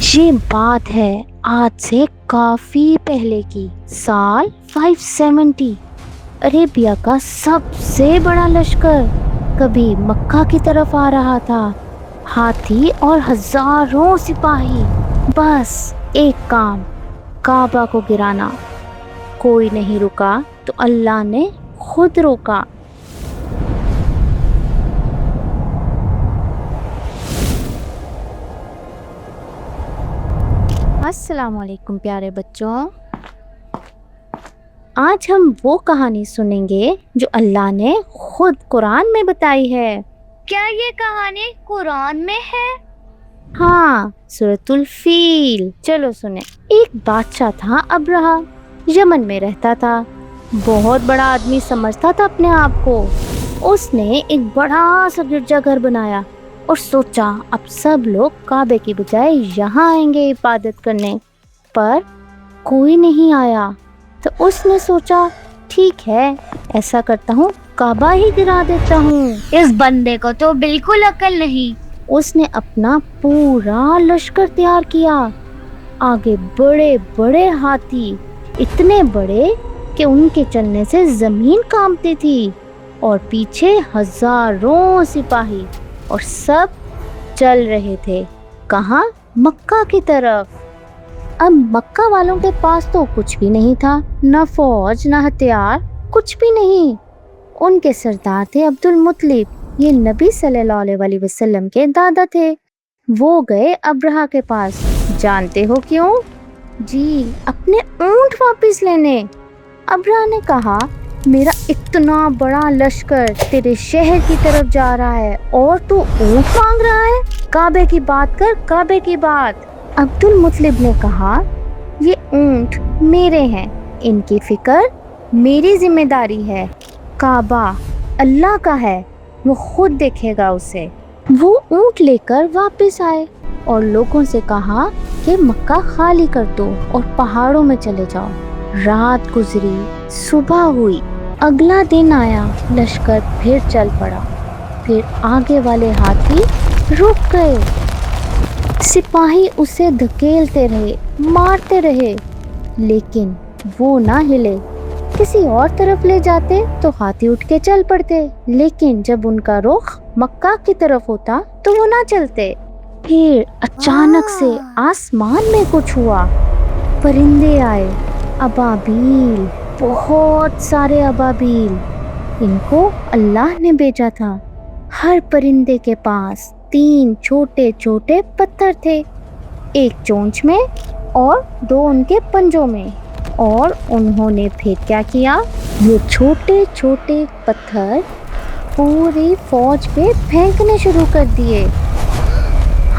یہ بات ہے آج سے کافی پہلے کی، سال 570۔ عربیہ کا سب سے بڑا لشکر کبھی مکہ کی طرف آ رہا تھا، ہاتھی اور ہزاروں سپاہی، بس ایک کام، کعبہ کو گرانا۔ کوئی نہیں رکا تو اللہ نے خود روکا۔ السلام علیکم پیارے بچوں، آج ہم وہ کہانی سنیں گے جو اللہ نے خود قرآن میں بتائی ہے۔ کیا یہ کہانی قرآن میں ہے؟ ہاں، سورۃ الفیل۔ چلو سنیں۔ ایک بادشاہ تھا ابرہہ، یمن میں رہتا تھا، بہت بڑا آدمی سمجھتا تھا اپنے آپ کو۔ اس نے ایک بڑا سا گرجا گھر بنایا اور سوچا اب سب لوگ کعبے کی بجائے یہاں آئیں گے عبادت کرنے، پر کوئی نہیں آیا۔ تو اس نے سوچا ٹھیک ہے، ایسا کرتا ہوں، کعبہ ہی گرا دیتا ہوں۔ اس بندے کو تو بالکل عقل نہیں۔ اس نے اپنا پورا لشکر تیار کیا، آگے بڑے بڑے ہاتھی، اتنے بڑے کہ ان کے چلنے سے زمین کانپتی تھی، اور پیچھے ہزاروں سپاہی، اور سب چل رہے تھے کہاں؟ مکہ کی طرف۔ اب مکہ والوں کے پاس تو کچھ بھی نہیں تھا، نہ فوج نہ ہتھیار، کچھ بھی نہیں۔ ان کے سردار تھے عبد المطلب، یہ نبی صلی اللہ علیہ وسلم کے دادا تھے۔ وہ گئے ابرہہ کے پاس، جانتے ہو کیوں؟ جی، اپنے اونٹ واپس لینے۔ ابرہہ نے کہا میرا اتنا بڑا لشکر تیرے شہر کی طرف جا رہا ہے اور تو اونٹ مانگ رہا ہے؟ کعبے کی بات کر، کعبے کی بات۔ عبد المطلب نے کہا یہ اونٹ میرے ہیں، ان کی فکر میری ذمہ داری ہے، کعبہ اللہ کا ہے، وہ خود دیکھے گا اسے۔ وہ اونٹ لے کر واپس آئے اور لوگوں سے کہا کہ مکہ خالی کر دو اور پہاڑوں میں چلے جاؤ۔ رات گزری، صبح ہوئی، اگلا دن آیا، لشکر پھر چل پڑا، پھر آگے والے ہاتھی رک گئے، سپاہی اسے دھکیلتے رہے، مارتے رہے، لیکن وہ نہ ہلے۔ کسی اور طرف لے جاتے تو ہاتھی اٹھ کے چل پڑتے، لیکن جب ان کا رخ مکہ کی طرف ہوتا تو وہ نہ چلتے۔ پھر اچانک سے آسمان میں کچھ ہوا، پرندے آئے، ابابیل، بہت سارے ابابیل، ان کو اللہ نے بھیجا تھا۔ ہر پرندے کے پاس 3 چھوٹے چھوٹے پتھر تھے، ایک چونچ میں اور 2 ان کے پنجوں میں، اور انہوں نے پھر کیا کیا؟ یہ چھوٹے چھوٹے پتھر پوری فوج پہ پھینکنے شروع کر دیے۔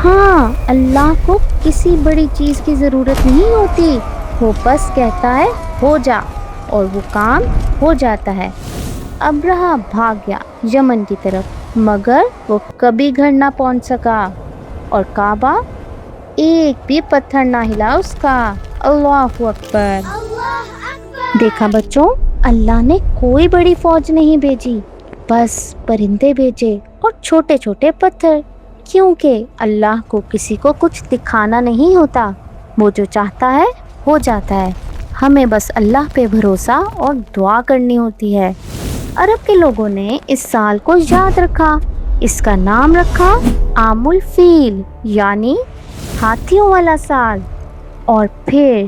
ہاں، اللہ کو کسی بڑی چیز کی ضرورت نہیں ہوتی، وہ بس کہتا ہے ہو جا، اور وہ کام ہو جاتا ہے۔ ابرہہ بھاگ گیا یمن کی طرف، مگر وہ کبھی گھر نہ پہنچ سکا، اور کعبہ ایک بھی پتھر نہ ہلا اس کا۔ اللہ اکبر۔ دیکھا بچوں، اللہ نے کوئی بڑی فوج نہیں بھیجی، بس پرندے بھیجے اور چھوٹے چھوٹے پتھر، کیونکہ اللہ کو کسی کو کچھ دکھانا نہیں ہوتا، وہ جو چاہتا ہے ہو جاتا ہے۔ ہمیں بس اللہ پہ بھروسہ اور دعا کرنی ہوتی ہے۔ عرب کے لوگوں نے اس سال کو یاد رکھا، اس کا نام رکھا عام الفیل، یعنی ہاتھیوں والا سال۔ اور پھر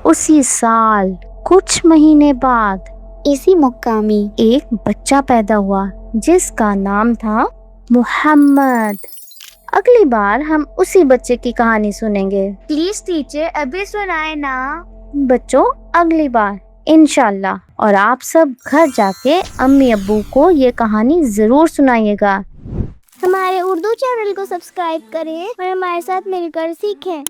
اسی سال کچھ مہینے بعد اسی مقامی ایک بچہ پیدا ہوا جس کا نام تھا محمد۔ اگلی بار ہم اسی بچے کی کہانی سنیں گے۔ پلیز ٹیچر ابھی سنائے نا۔ بچوں اگلی بار انشاءاللہ، اور آپ سب گھر جا کے امی ابو کو یہ کہانی ضرور سنائیے گا۔ ہمارے اردو چینل کو سبسکرائب کریں اور ہمارے ساتھ مل کر سیکھیں۔